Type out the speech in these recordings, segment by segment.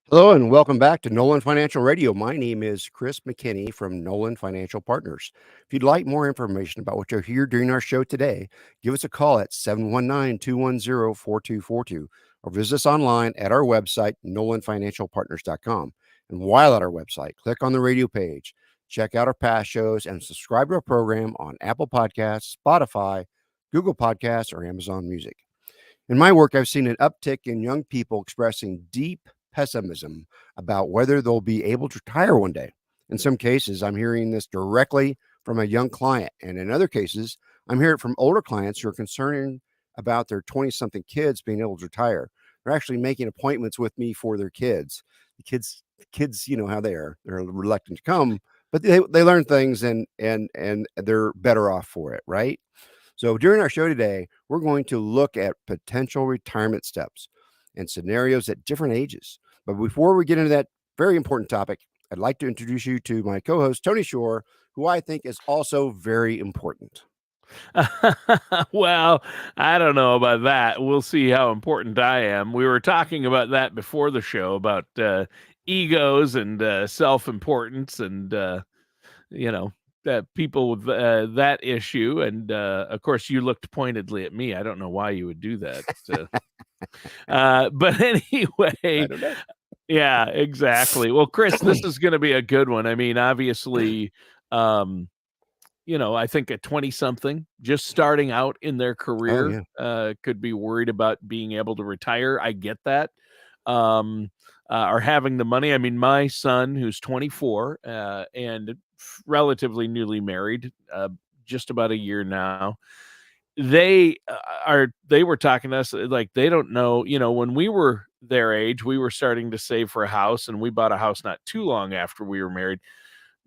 Hello and welcome back to Nolan Financial Radio. My name is Chris McKinney from Nolan Financial Partners. If you'd like more information about what you'll hear during our show today, give us a call at 719-210-4242 or visit us online at our website, nolanfinancialpartners.com. And while at our website, click on the radio page, check out our past shows, and subscribe to our program on Apple Podcasts, Spotify, Google Podcasts, or Amazon Music. In my work, I've seen an uptick in young people expressing deep pessimism about whether they'll be able to retire one day. In some cases, I'm hearing this directly from a young client, and in other cases, I'm hearing it from older clients who are concerned about their 20-something kids being able to retire. They're actually making appointments with me for their kids. The kids, you know how they are. They're reluctant to come, but they learn things and they're better off for it, right? So during our show today, we're going to look at potential retirement steps and scenarios at different ages. But before we get into that very important topic, I'd like to introduce you to my co-host, Tony Shore, who I think is also very important. Well, I don't know about that. We'll see how important I am. We were talking about that before the show about egos and self-importance and, people with that issue. And of course, you looked pointedly at me. I don't know why you would do that. But anyway, yeah, exactly. Well, Chris, this is going to be a good one. I mean, obviously, I think a 20-something just starting out in their career could be worried about being able to retire. I get that. Or having the money. I mean, my son, who's 24 and relatively newly married, just about a year now, they were talking to us like they don't know, when we were their age, we were starting to save for a house, and we bought a house not too long after we were married.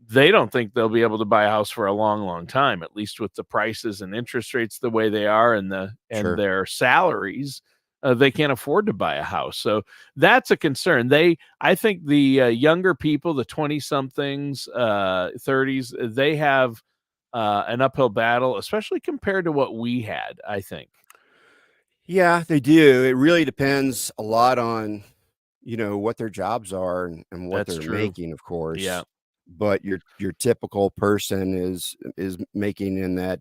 They don't think they'll be able to buy a house for a long, long time, at least with the prices and interest rates the way they are and their salaries. They can't afford to buy a house. So that's a concern. I think the younger people, the 20-somethings, 30s, they have an uphill battle, especially compared to what we had, I think. Yeah, they do. It really depends a lot on, what their jobs are and what That's they're true. making, of course. Yeah. But your typical person is making in that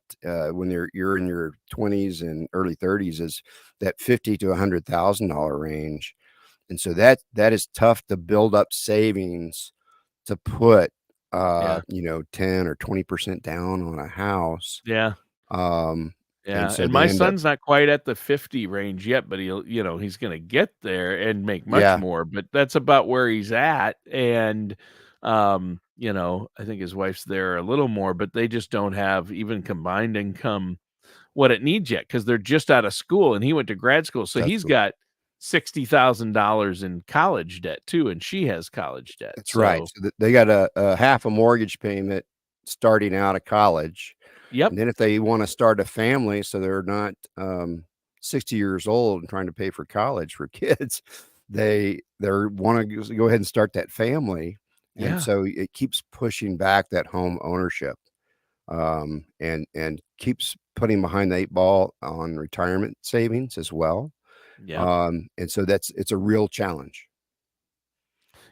when you're in your 20s and early 30s is that $50,000 to $100,000 range, and so that is tough to build up savings to put 10 or 20% down on a house. Yeah. And so and my son's not quite at the 50 range yet, but he's going to get there and make much more, but that's about where he's at. And I think his wife's there a little more, but they just don't have even combined income what it needs yet, because they're just out of school, and he went to grad school. So he's got $60,000 in college debt too, and she has college debt. That's right. So they got a half a mortgage payment starting out of college. Yep. And then if they want to start a family, so they're not 60 years old and trying to pay for college for kids, they want to go ahead and start that family. And so it keeps pushing back that home ownership, and keeps putting behind the 8 ball on retirement savings as well. Yeah. And so it's a real challenge.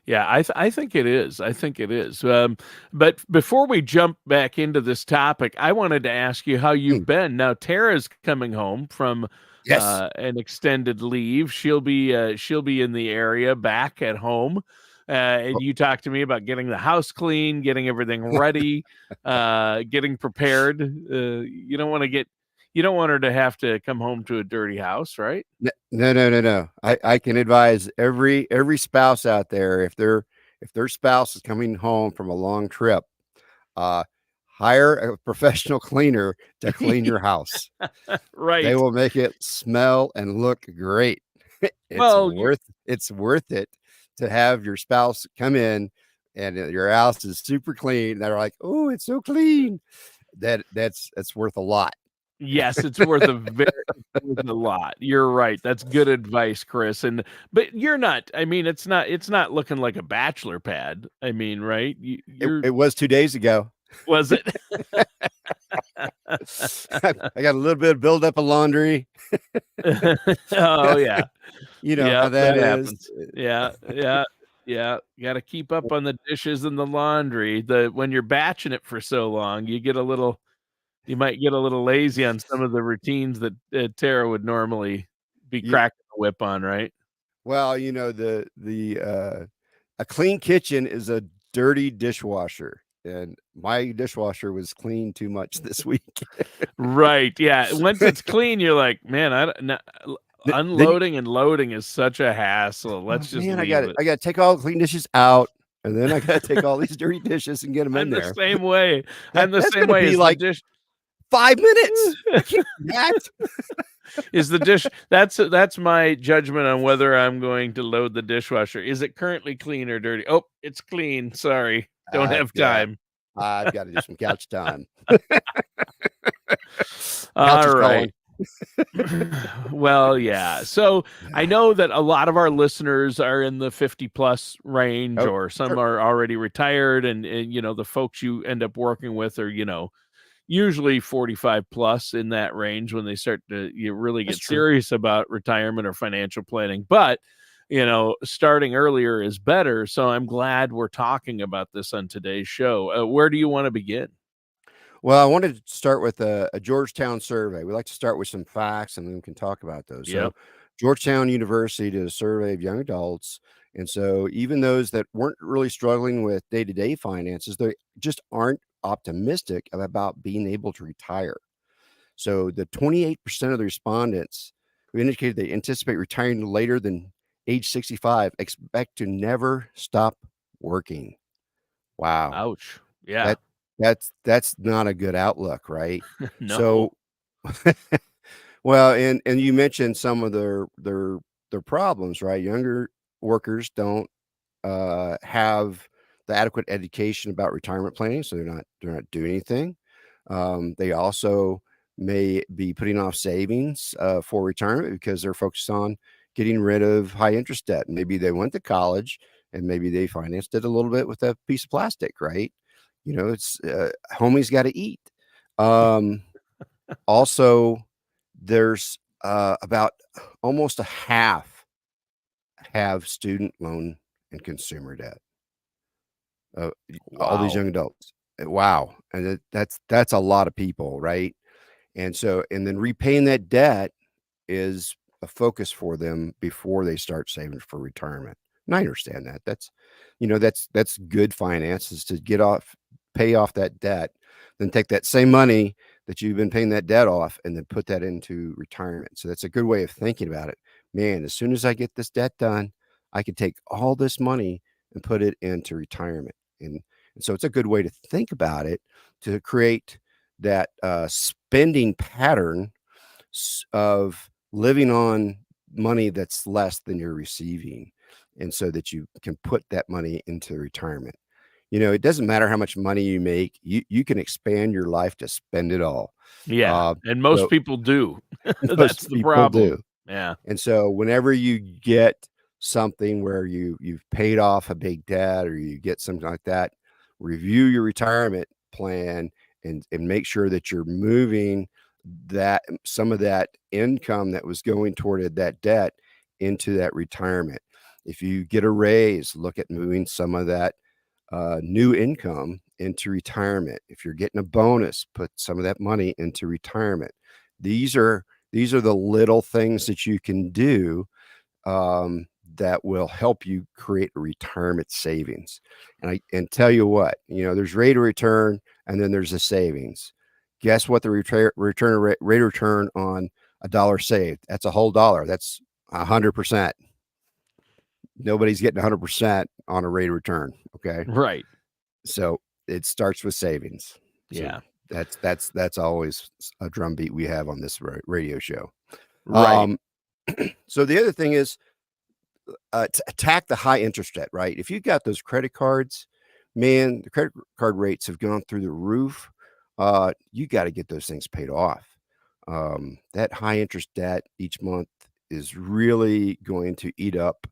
Yeah, I think it is. I think it is. But before we jump back into this topic, I wanted to ask you how you've been. Now, Tara's coming home from an extended leave. She'll be in the area, back at home. And you talked to me about getting the house clean, getting everything ready, getting prepared. You don't want her to have to come home to a dirty house, right? No. I can advise every spouse out there, if their spouse is coming home from a long trip, hire a professional cleaner to clean your house. Right. They will make it smell and look great. It's worth it to have your spouse come in and your house is super clean. They're like, "Oh, it's so clean." That's worth a lot. Yes, it's worth a lot. You're right. That's good advice, Chris. But you're not. I mean, it's not looking like a bachelor pad. I mean, right? It was 2 days ago. Was it? I got a little bit of buildup of laundry. Oh yeah. You know how that is. happens. Yeah. Yeah, you gotta keep up on the dishes and the laundry. When you're batching it for so long, you might get a little lazy on some of the routines that, Tara would normally be Yeah. cracking the whip on, right? Well, a clean kitchen is a dirty dishwasher, and my dishwasher was clean too much this week. Right, yeah, once it's clean, you're like, "Man, I don't no Then you, unloading and loading is such a hassle, oh let's just man, leave it." I gotta take all the clean dishes out, and then I gotta take all these dirty dishes and get them in I'm the there. same way. I'm the That's same gonna way. be Is the like dish 5 minutes. I can't do that. is the dish that's my judgment on whether I'm going to load the dishwasher. Is it currently clean or dirty? "Oh, it's clean, sorry, don't I've have got time." I've got to do some couch time. Couch is Alright. calling. Well, yeah. So, I Yeah. know that a lot of our listeners are in the 50 plus range, Oh, or some sure. are already retired, and, the folks you end up working with are, usually 45 plus in that range when they start to you really That's get true. serious about retirement or financial planning. But, starting earlier is better. So I'm glad we're talking about this on today's show. Where do you want to begin? Well, I wanted to start with a Georgetown survey. We like to start with some facts, and then we can talk about those. So, Yep. Georgetown University did a survey of young adults, and so even those that weren't really struggling with day-to-day finances, they just aren't optimistic about being able to retire. So, the 28% of the respondents who indicated they anticipate retiring later than age 65 expect to never stop working. Wow. Ouch. Yeah. That that's not a good outlook, right? No. So, well, and you mentioned some of their problems, right? Younger workers don't have the adequate education about retirement planning, so they're not doing anything. They also may be putting off savings for retirement because they're focused on getting rid of high interest debt. Maybe they went to college and maybe they financed it a little bit with a piece of plastic, right? It's homie's got to eat. Um, Also, there's about almost a half have student loan and consumer debt. Uh, all these Wow. young adults. Wow, and that's a lot of people, right? And then repaying that debt is a focus for them before they start saving for retirement. And I understand that. That's good finances to pay off that debt, then take that same money that you've been paying that debt off and then put that into retirement. So that's a good way of thinking about it. Man, as soon as I get this debt done, I can take all this money and put it into retirement. And so it's a good way to think about it, to create that spending pattern of living on money that's less than you're receiving, and so that you can put that money into retirement. It doesn't matter how much money you make, you can expand your life to spend it all. Yeah. uh, And most so people do. That's most the people problem. do. Yeah. And so whenever you get something where you've paid off a big debt or you get something like that, review your retirement plan and make sure that you're moving that some of that income that was going toward that debt into that retirement. If you get a raise, look at moving some of that new income into retirement. If you're getting a bonus, put some of that money into retirement. These are the little things that you can do that will help you create a retirement savings. And tell you what, there's rate of return and then there's the savings. Guess what the rate of return on a dollar saved? That's a whole dollar. That's 100%. Nobody's getting 100% on a rate of return. Okay. Right. So it starts with savings. So Yeah. that's always a drumbeat we have on this radio show. Right. Um, so the other thing is to attack the high interest debt, right? If you got those credit cards, man, the credit card rates have gone through the roof. You got to get those things paid off. That high interest debt each month is really going to eat up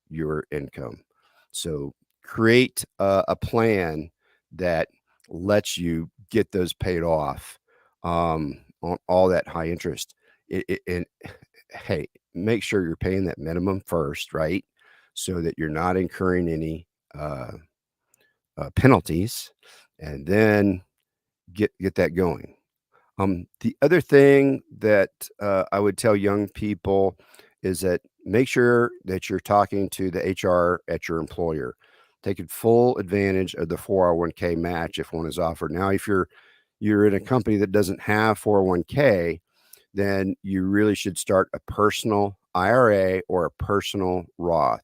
your income. So create a plan that lets you get those paid off on all that high interest. And hey, make sure you're paying that minimum first, right? so that you're not incurring any penalties, and then get that going. The other thing that I would tell young people is that make sure that you're talking to the HR at your employer, taking full advantage of the 401k match if one is offered. Now, if you're in a company that doesn't have 401k, then you really should start a personal IRA or a personal Roth.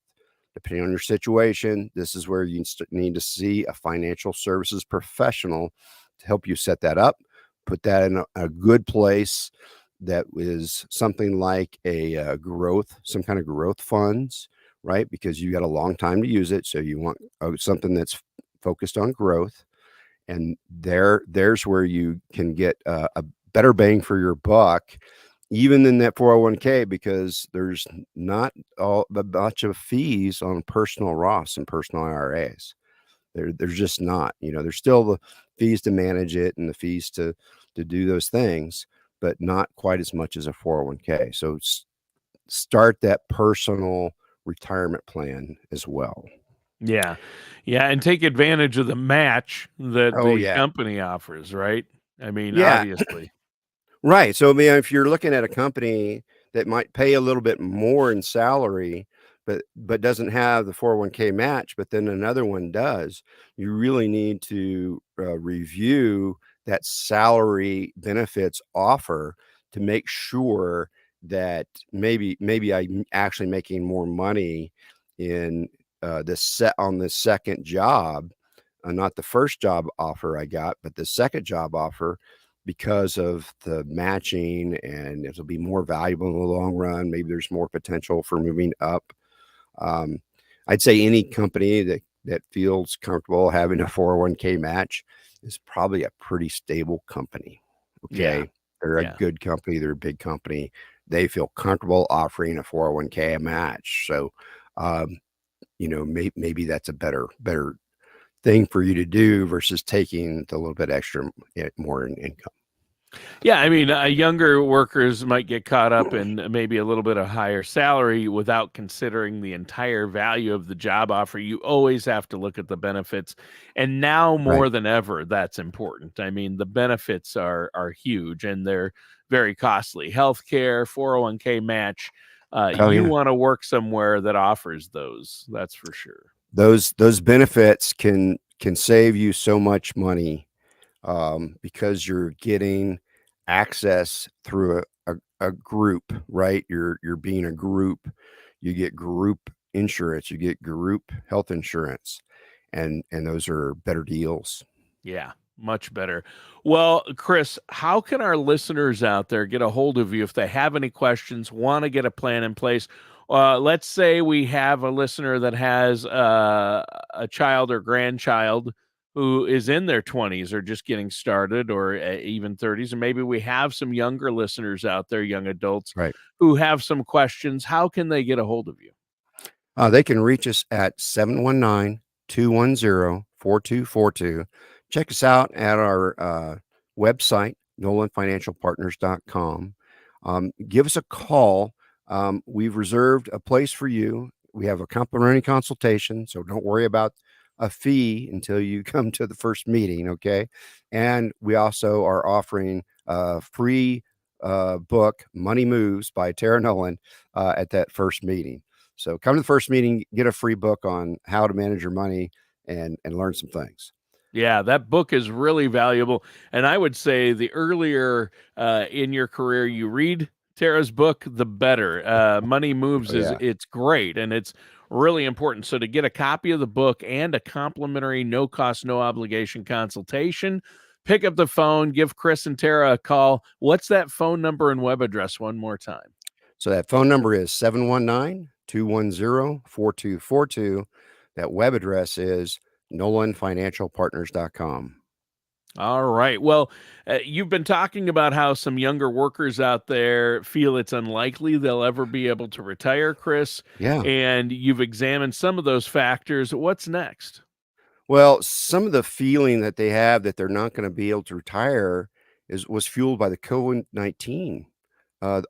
Depending on your situation, this is where you need to see a financial services professional to help you set that up, put that in a good place that is something like a some kind of growth funds, right? Because you got a long time to use it. So you want something that's focused on growth. And there's where you can get a better bang for your buck, even in that 401k, because there's not a bunch of fees on personal Roths and personal IRAs. There's just not. There's still the fees to manage it and the fees to do those things, but not quite as much as a 401k. So start that personal retirement plan as well. Yeah. Yeah, and take advantage of the match that Oh, the yeah. company offers, right? I mean, Yeah. obviously. Right. So, I mean, if you're looking at a company that might pay a little bit more in salary, but doesn't have the 401k match, but then another one does, you really need to review that salary benefits offer to make sure that maybe I'm actually making more money in on the second job, not the first job offer I got, but the second job offer, because of the matching, and it'll be more valuable in the long run. Maybe there's more potential for moving up. I'd say any company that feels comfortable having a 401k match is probably a pretty stable company. Okay. Yeah. They're a Yeah. good company. They're a big company. They feel comfortable offering a 401k match. So, maybe that's a better thing for you to do versus taking the little bit extra more in income. Yeah, I mean, younger workers might get caught up in maybe a little bit of higher salary without considering the entire value of the job offer. You always have to look at the benefits, and now more Right. than ever, that's important. I mean, the benefits are huge, and they're very costly. Healthcare, 401k match. Oh, You yeah. want to work somewhere that offers those. That's for sure. Those benefits can save you so much money, because you're getting access through a group, right? You're being a group. You get group insurance. You get group health insurance, and those are better deals. Yeah, much better. Well, Chris, how can our listeners out there get a hold of you if they have any questions, want to get a plan in place? Let's say we have a listener that has a child or grandchild who is in their 20s or just getting started, or even 30s. And maybe we have some younger listeners out there, young adults, Right. who have some questions. How can they get a hold of you? They can reach us at 719-210-4242. Check us out at our website, nolanfinancialpartners.com. Give us a call. We've reserved a place for you. We have a complimentary consultation, so don't worry about a fee until you come to the first meeting, okay? And we also are offering a free book, Money Moves by Tara Nolan, at that first meeting. So come to the first meeting, get a free book on how to manage your money and learn some things. Yeah, that book is really valuable. And I would say the earlier in your career you read Tara's book, the better. Money Moves Oh, yeah. it's great and it's really important. So to get a copy of the book and a complimentary no cost, no obligation consultation, pick up the phone, give Chris and Tara a call. What's that phone number and web address one more time? So that phone number is 719-210-4242. That web address is nolanfinancialpartners.com. All right. Well, you've been talking about how some younger workers out there feel it's unlikely they'll ever be able to retire, Chris. Yeah. And you've examined some of those factors. What's next? Well, some of the feeling that they have that they're not going to be able to retire was fueled by the COVID-19.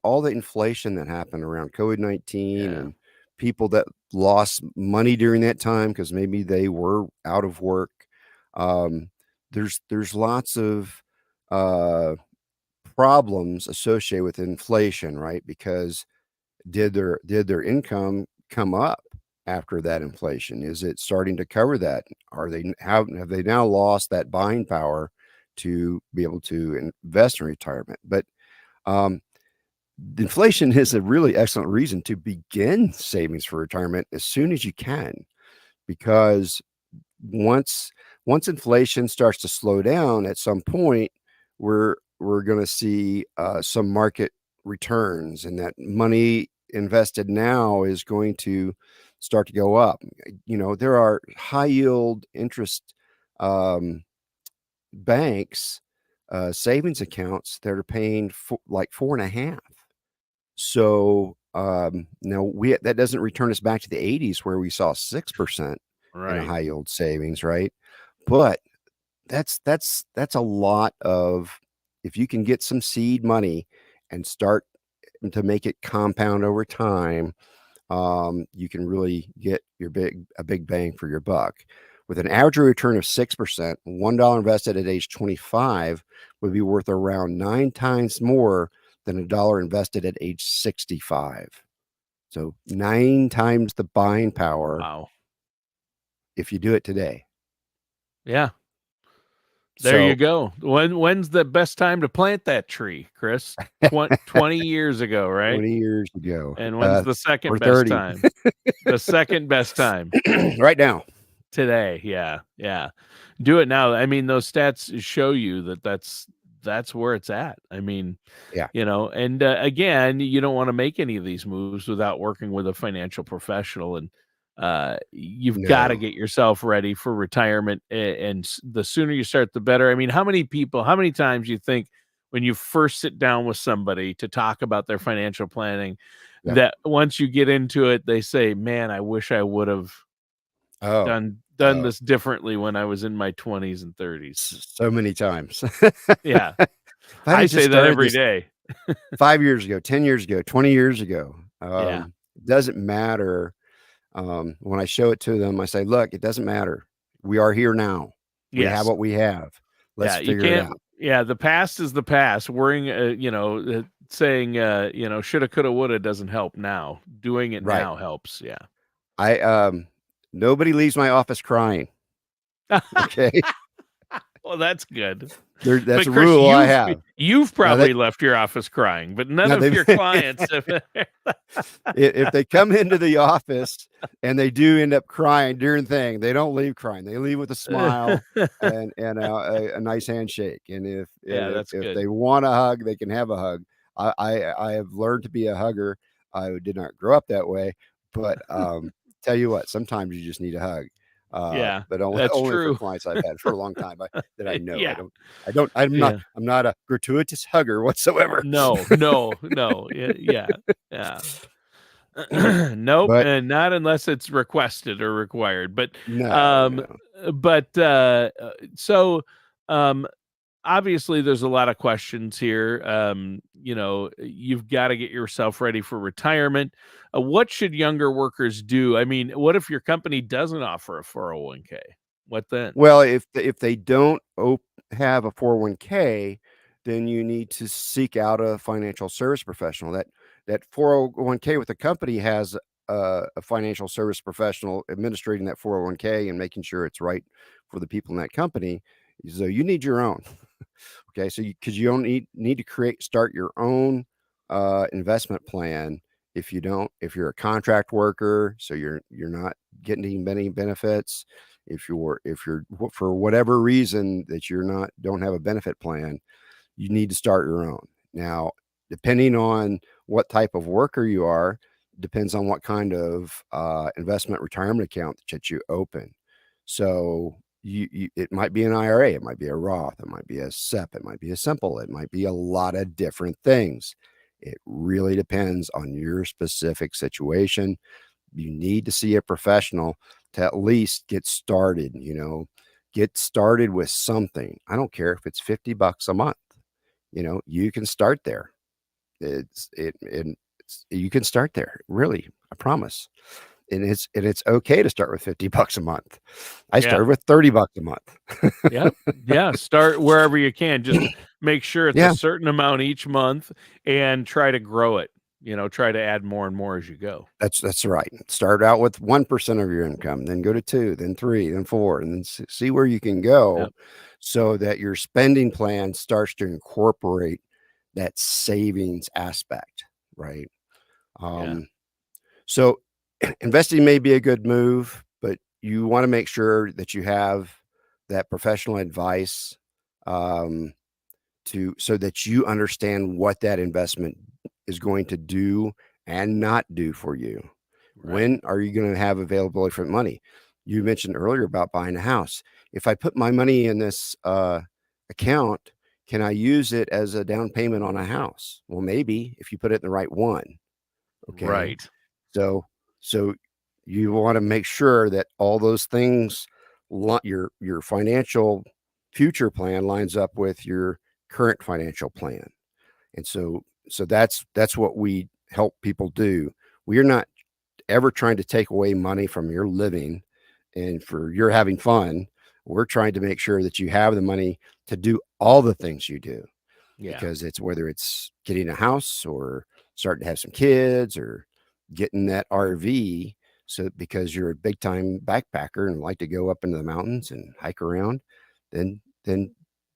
All the inflation that happened around COVID-19, Yeah. and people that lost money during that time because maybe they were out of work. There's lots of problems associated with inflation, right? Because did their income come up after that inflation? Is it starting to cover that? Have they now lost that buying power to be able to invest in retirement? But inflation is a really excellent reason to begin savings for retirement as soon as you can, because once inflation starts to slow down at some point, we're going to see some market returns, and that money invested now is going to start to go up. There are high yield interest banks, savings accounts that are paying like 4.5. So now that doesn't return us back to the 80s where we saw 6% in a high yield savings, right? But that's a lot of, if you can get some seed money and start to make it compound over time, you can really get a big bang for your buck. With an average return of 6%, $1 invested at age 25 would be worth around 9 times more than a dollar invested at age 65. So 9 times the buying power. Wow. If you do it today. Yeah. There you go. When's the best time to plant that tree, Chris? 20 years ago, right? 20 years ago. And when's the second best 30. time? The second best time. Right now. Today. Yeah. Yeah. Do it now. I mean, those stats show you that's where it's at. I mean, yeah. And again, you don't want to make any of these moves without working with a financial professional, and you've got to get yourself ready for retirement, and the sooner you start, the better. I mean, how many times you think when you first sit down with somebody to talk about their financial planning, that once you get into it, they say, man, I wish I would have done this differently when I was in my 20s and 30s. So many times. Yeah. I say that every day. 5 years ago, 10 years ago, 20 years ago. It doesn't matter. When I show it to them, I say, look, it doesn't matter. We are here now. We have what we have. Let's figure it out. Yeah. The past is the past. Worrying, saying, shoulda, coulda, woulda doesn't help now. Doing it now helps. Yeah. Nobody leaves my office crying. Okay. Well, that's good. That's a rule I have. You've probably left your office crying, but none of your clients have. If they come into the office and they do end up crying during thing, they don't leave crying. They leave with a smile and a nice handshake. And if they want a hug, they can have a hug. I have learned to be a hugger. I did not grow up that way, but tell you what, sometimes you just need a hug. But only for clients I've had for a long time that I know. I'm not a gratuitous hugger whatsoever. No. Yeah. Nope. And not unless it's requested or required, but obviously there's a lot of questions here. You've got to get yourself ready for retirement. What should younger workers do? I mean, what if your company doesn't offer a 401k? What then? Well, if they don't have a 401k, then you need to seek out a financial service professional. That 401k with the company has a financial service professional administrating that 401k and making sure it's right for the people in that company. So you need your own. Okay, so because you don't need to start your own investment plan. If you're a contract worker, so you're not getting any benefits. If you're for whatever reason that don't have a benefit plan, you need to start your own. Now, depending on what type of worker you are, depends on what kind of investment retirement account that you open. So it might be an IRA, it might be a Roth, it might be a SEP, it might be a simple, it might be a lot of different things. It really depends on your specific situation. You need to see a professional to at least get started, get started with something. I don't care if it's $50 a month, you can start there. And you can start there. Really, I promise. And it's okay to start with $50 a month. I Yeah. started with $30 a month. Yep. Yeah. Start wherever you can. Just make sure it's a Yeah, certain amount each month and try to grow it. Try to add more and more as you go. that's right. Start out with 1% of your income, then go to 2, then 3, then 4, and then see where you can go, Yep. so that your spending plan starts to incorporate that savings aspect, right? Yeah. Um, so investing may be a good move, but you want to make sure that you have that professional advice, um, to so that you understand what that investment is going to do and not do for you. Right. When are you going to have availability for money? You mentioned earlier about buying a house. If I put my money in this account, can I use it as a down payment on a house? Well, maybe if you put it in the right one. Okay. Right. So so you want to make sure that all those things, your financial future plan lines up with your current financial plan. And so that's what we help people do. We are not ever trying to take away money from your living and for your having fun. We're trying to make sure that you have the money to do all the things you do, Yeah. because it's whether it's getting a house or starting to have some kids or getting that RV. So because you're a big time backpacker and like to go up into the mountains and hike around, then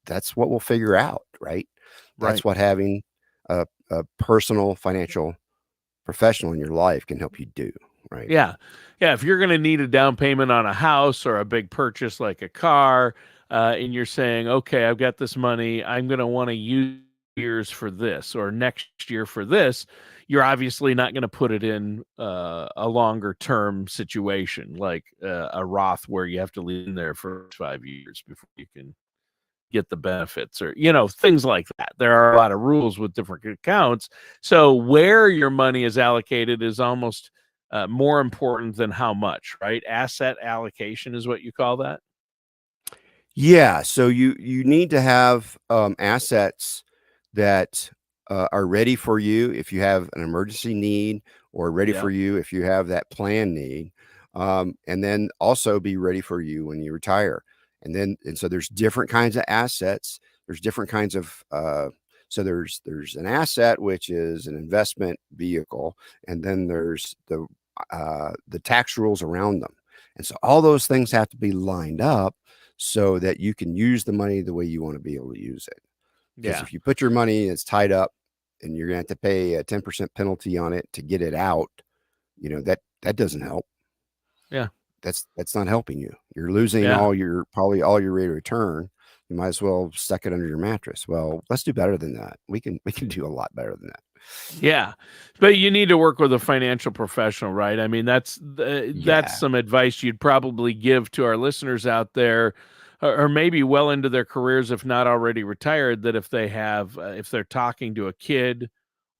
that's what we'll figure out, right? That's Right. what having a personal financial professional in your life can help you do, right? Yeah. Yeah. If you're going to need a down payment on a house or a big purchase like a car, and you're saying, okay, I've got this money, I'm going to want to use years for this or next year for this, you're obviously not going to put it in a longer term situation like a Roth where you have to leave in there for 5 years before you can get the benefits or things like that. There are a lot of rules with different accounts, so where your money is allocated is almost more important than how much, right? Asset allocation is what you call that. Yeah, so you need to have assets that are ready for you if you have an emergency need, or ready Yeah. for you if you have that plan need, and then also be ready for you when you retire. And so there's different kinds of assets. There's different kinds of so there's an asset, which is an investment vehicle, and then there's the tax rules around them. And so all those things have to be lined up so that you can use the money the way you want to be able to use it. Because Yeah. if you put your money, it's tied up, and you're going to have to pay a 10% penalty on it to get it out, that doesn't help. Yeah. That's not helping you. You're losing Yeah. probably all your rate of return. You might as well stuck it under your mattress. Well, let's do better than that. We can do a lot better than that. Yeah, but you need to work with a financial professional, right? I mean, that's Yeah. some advice you'd probably give to our listeners out there, or maybe well into their careers, if not already retired. That if they're talking to a kid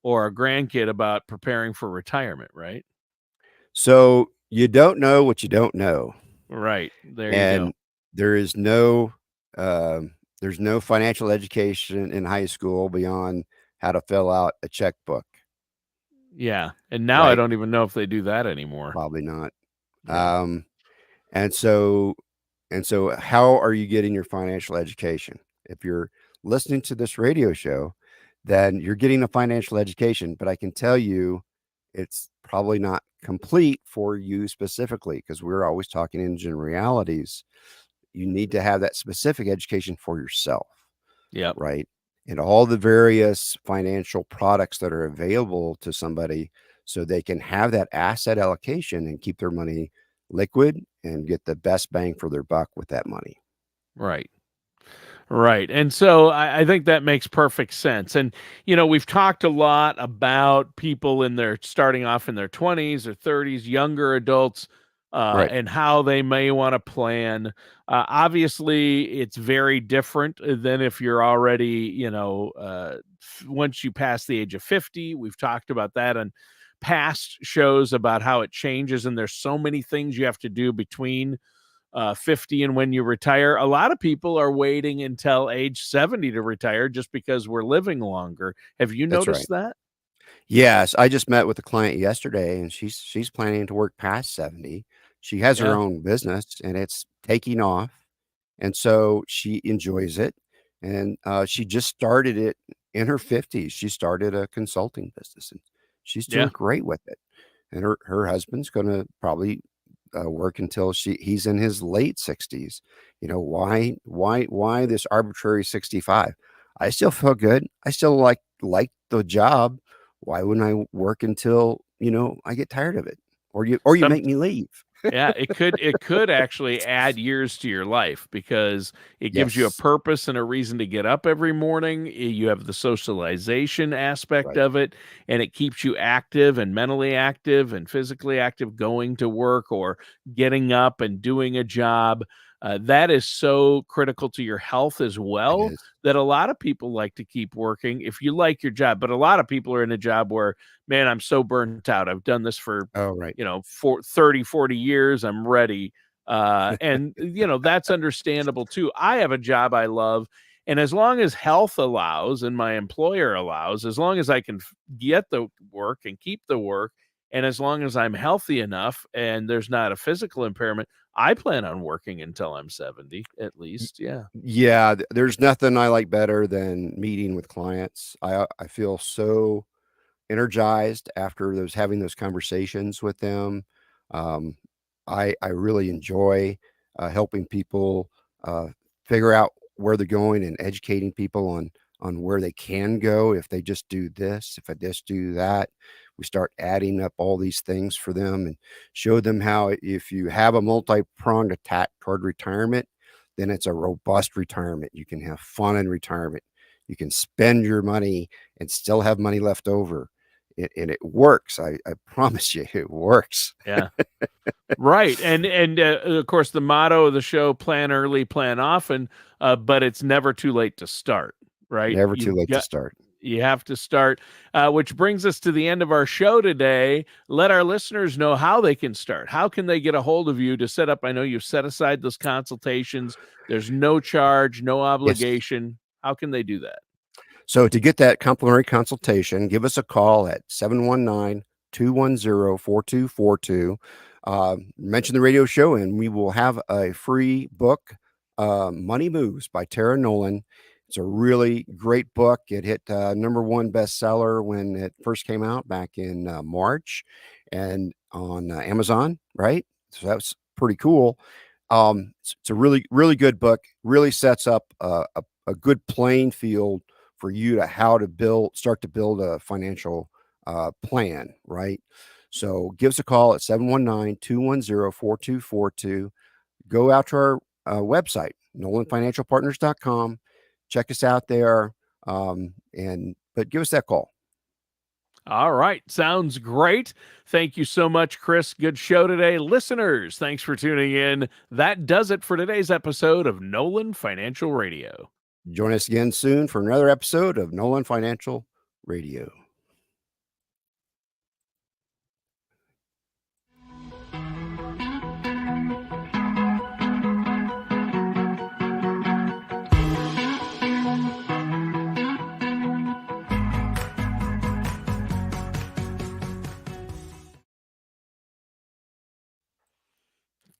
or a grandkid about preparing for retirement, right? So you don't know what you don't know. Right. There you go. And there is no there's no financial education in high school beyond how to fill out a checkbook, Yeah. And now I right? don't even know if they do that anymore. Probably not. Yeah. Um, and so how are you getting your financial education? If you're listening to this radio show, then you're getting a financial education, but I can tell you it's probably not complete for you specifically, because we're always talking in generalities. You need to have that specific education for yourself, Yep. right? And all the various financial products that are available to somebody, so they can have that asset allocation and keep their money liquid and get the best bang for their buck with that money. Right. Right. And so I think that makes perfect sense. And, we've talked a lot about people starting off in their 20s or 30s, younger adults, Right. and how they may want to plan. Obviously, it's very different than if you're already, once you pass the age of 50. We've talked about that on past shows about how it changes. And there's so many things you have to do between 50 and when you retire. A lot of people are waiting until age 70 to retire just because we're living longer. Have you That's right. noticed that? Yes, I just met with a client yesterday, and she's planning to work past 70. She has her Yeah. own business, and it's taking off, and so she enjoys it, and, she just started it in her 50s. She started a consulting business, and she's Yeah. doing great with it, and her husband's gonna probably, work until he's in his late 60s. You know, why this arbitrary 65? I still feel good. I still like the job. Why wouldn't I work until, I get tired of it? Or you Some make me leave. Yeah, it could actually add years to your life because it gives you a Yes. purpose and a reason to get up every morning. You have the socialization aspect Right. of it, and it keeps you active and mentally active and physically active going to work or getting up and doing a job. That is so critical to your health as It well is. that a lot of people like to keep working if you like your job. But a lot of people are in a job where, man, I'm so burnt out. I've done this for Oh, right. for 30, 40 years, I'm ready. And that's understandable too. I have a job I love. And as long as health allows and my employer allows, as long as I can get the work and keep the work, and as long as I'm healthy enough and there's not a physical impairment, I plan on working until I'm 70 at Y least. Yeah. yeah, there's nothing I like better than meeting with clients. I feel so energized after having those conversations with them. Um, I really enjoy, helping people, figure out where they're going and educating people on where they can go if they just do this, if I just do that. We start adding up all these things for them and show them how if you have a multi-pronged attack toward retirement, then it's a robust retirement. You can have fun in retirement. You can spend your money and still have money left over. And it works. I promise you, it works. Yeah. Right, and of course, the motto of the show: "Plan early, plan often," but it's never too late to start, right? Never too late to start. You have to start, which brings us to the end of our show today. Let our listeners know how they can start. How can they get a hold of you to set up? I know you've set aside those consultations. There's no charge, no Yes. obligation. How can they do that? So to get that complimentary consultation, give us a call at 719-210-4242. Mention the radio show, and we will have a free book, Money Moves by Tara Nolan. It's a really great book. It hit number one bestseller when it first came out back in March and on Amazon, right? So that's pretty cool. It's a really, really good book, really sets up a good playing field for you to how to start to build a financial plan, right? So give us a call at 719-210-4242. Go out to our website, nolanfinancialpartners.com. Check us out there. But give us that call. All right. Sounds great. Thank you so much, Chris. Good show today. Listeners, thanks for tuning in. That does it for today's episode of Nolan Financial Radio. Join us again soon for another episode of Nolan Financial Radio.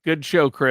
Good show, Chris.